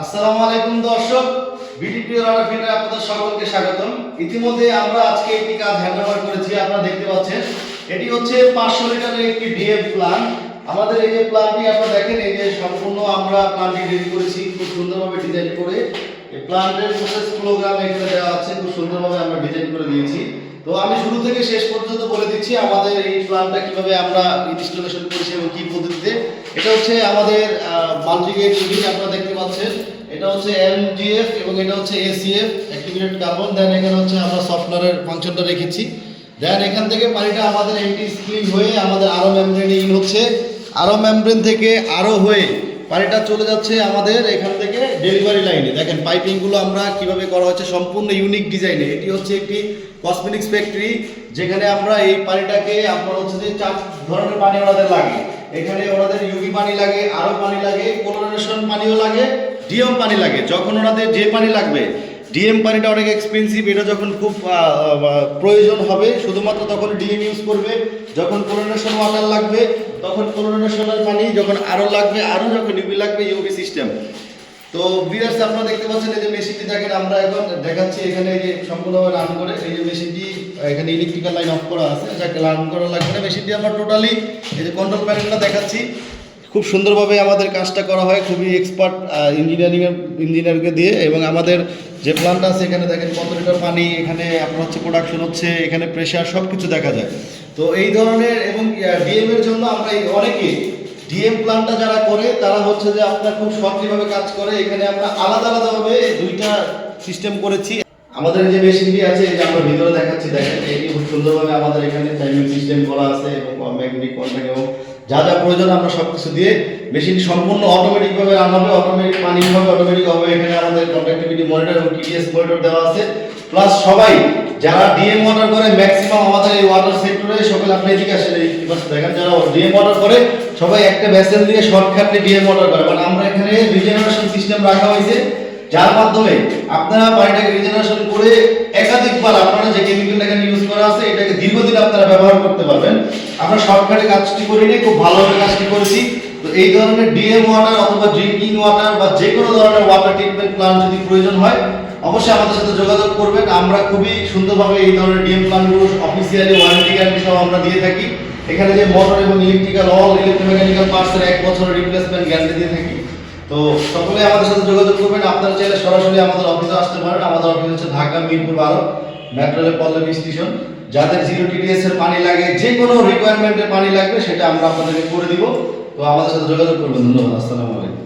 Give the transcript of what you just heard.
আসসালামু আলাইকুম দর্শক, বিডিপি রাডার ফিল্ডে আপনাদের সকলকে স্বাগতম। ইতিমধ্যে আমরা আজকে একটি কাজ হ্যান্ডওভার করেছি, আপনারা দেখতে পাচ্ছেন। এটি হচ্ছে 500 লিটারের একটি ডিএফ প্ল্যান্ট। আমাদের এই যে প্ল্যান্টটি আপনারা দেখেন, এই যে সম্পূর্ণ আমরা প্ল্যান্টটি রেডি করেছি খুব সুন্দরভাবে ডিজাইন করে। এই প্ল্যান্টের প্রসেস প্রোগ্রাম এখানে দেওয়া আছে, খুব সুন্দরভাবে আমরা ডিজাইন করে দিয়েছি। তো আমি শুরু থেকে শেষ পর্যন্ত বলে দিচ্ছি আমাদের এই প্ল্যান্টটা কিভাবে আমরা ইনস্টলেশন করেছি এবং কি পদ্ধতিতে। এটা হচ্ছে আমাদের মাল্টিগেট ইউনিট, আপনারা দেখতে পাচ্ছেন। এটা হচ্ছে এমজিএফ এবং এটা হচ্ছে এসিএফ অ্যাক্টিভেটেড কার্বন। দেন এখানে হচ্ছে আমরা সফটওয়্যারের ফাংশনটা রেখেছি। দেন এখান থেকে পানিটা আমাদের এন্টি স্প্লিং হয়ে আমাদের আরো মেমব্রেনে ইন হচ্ছে। আরো মেমব্রেন থেকে আরো হয়ে পানিটা চলে যাচ্ছে আমাদের এখান থেকে ডেলিভারি লাইনে। দেখেন পাইপিংগুলো আমরা কিভাবে করা হচ্ছে, সম্পূর্ণ ইউনিক ডিজাইনে। এটি হচ্ছে একটি কসমেটিক্স ফ্যাক্টরি, যেখানে আমরা এই পানিটাকে আপনার হচ্ছে যে 4 ধরনের পানি ওনাদের লাগে। এখানে ওনাদের ইউভি পানি লাগে, আরও পানি লাগে, ক্লোরিনেশন পানিও লাগে, ডিএম পানি লাগে। যখন ওনাদের যে পানি লাগবে, ডিএম পানিটা অনেক এক্সপেন্সিভ, এটা যখন খুব প্রয়োজন হবে শুধুমাত্র তখন ডিএম ইউজ করবে। যখন ক্লোরিনেশন ওয়াটার লাগবে তখন ক্লোরিনেশনের পানি, যখন আরও লাগবে আরও, যখন ইউভি লাগবে ইউভি সিস্টেম। তো ভিউয়ার্স, আপনারা দেখতে পাচ্ছেন এই যে মেশিনটি দেখেন, আমরা এখন দেখাচ্ছি এখানে এই যে সম্পূর্ণভাবে রান করে। এই যে মেশিনটি এখানে ইলেকট্রিক্যাল লাইন অফ করা আছে, যাকে রান করা লাগবে না। মেশিনটি আমরা টোটালি এই যে কন্ট্রোল প্যানেলটা দেখাচ্ছি, খুব সুন্দরভাবে আমাদের কাজটা করা হয়, খুবই এক্সপার্ট ইঞ্জিনিয়ারকে দিয়ে। এবং আমাদের যে প্ল্যান্ট আছে এখানে দেখেন কত লিটার পানি এখানে আপনার হচ্ছে প্রোডাকশন হচ্ছে, এখানে প্রেশার সব কিছু দেখা যায়। তো এই ধরনের এবং ডিএম এর জন্য আমরা অনেকে ডিএম প্ল্যান্টটা যারা করে তারা হচ্ছে যে আপনার খুব সক্রিয়ভাবে কাজ করে। এখানে আমরা আলাদা আলাদাভাবে দুইটা সিস্টেম করেছি। আমাদের যে মেশিনটি আছে এই যে আমরা ভিতরে দেখাচ্ছি, দেখেন এটি খুব সুন্দরভাবে আমাদের এখানে টাইমিং সিস্টেম করা আছে এবং ম্যাগনেটিক কন্ট্যাক্ট এবং যা যা প্রয়োজন আমরা সব কিছু দিয়ে মেশিনটি সম্পূর্ণ অটোমেটিকভাবে রান হবে, অটোমেটিক পানি হবে, অটোমেটিক হবে। এখানে আমাদের কন্ডাক্টিভিটি মনিটর এবং টিডিএস মনিটর দেওয়া আছে। প্লাস সবাই যারা ডিএম ওয়াটার করে, ম্যাক্সিমাম আমাদের এই ওয়াটার সেক্টরে সকলে আপনি এদিকে আসেন, এই দেখেন যারা ডিএম ওয়াটার করে সবাই একটা ভেসেল দিয়ে শর্টকাটলি ডিএম ওয়াটার করে। মানে আমরা এখানে রিজেনারেশন সিস্টেম রাখা হয়েছে, যার মাধ্যমে আপনারা পানিটাকে রিজেনারেশন করে একাধিকবার আপনারা যে কেমিক্যালটাকে ইউজ করা আছে এটাকে দীর্ঘদিন আপনারা ব্যবহার করতে পারবেন। আমরা শর্টকাটে কাজটি করি নি, খুব ভালোভাবে কাজটি করেছি। তো এই ধরনের ডিএম ওয়াটার অথবা ড্রিঙ্কিং ওয়াটার বা যে কোনো ধরনের ওয়াটার ট্রিটমেন্ট প্ল্যান্ট যদি প্রয়োজন হয় অবশ্যই আমাদের সাথে যোগাযোগ করবেন। আমরা খুবই সুন্দরভাবে এই ধরনের ডিএম প্ল্যান্টগুলো অফিসিয়ালি ওয়ারেন্টি গ্যারান্টি সহ আমরা দিয়ে থাকি। এখানে যে মোটর এবং ইলেকট্রিক্যাল অল ইলেকট্রোমেকানিক্যাল পার্টসের 1 বছরের রিপ্লেসমেন্ট গ্যারান্টি দিয়ে থাকি। তো সকলে আমাদের সাথে যোগাযোগ করবেন। আপনারা চাইলে সরাসরি আমাদের অফিসে আসতে পারেন। আমাদের অফিস হচ্ছে Dhaka Mirpur 12 metro rail Pallabi station. যাদের 0 টিডিএস এর পানি লাগে, যে কোনো রিকোয়ারমেন্টের পানি লাগবে সেটা আমরা আপনাদেরকে করে দিব। তো আমাদের সাথে যোগাযোগ করবেন। ধন্যবাদ। আসসালামু আলাইকুম।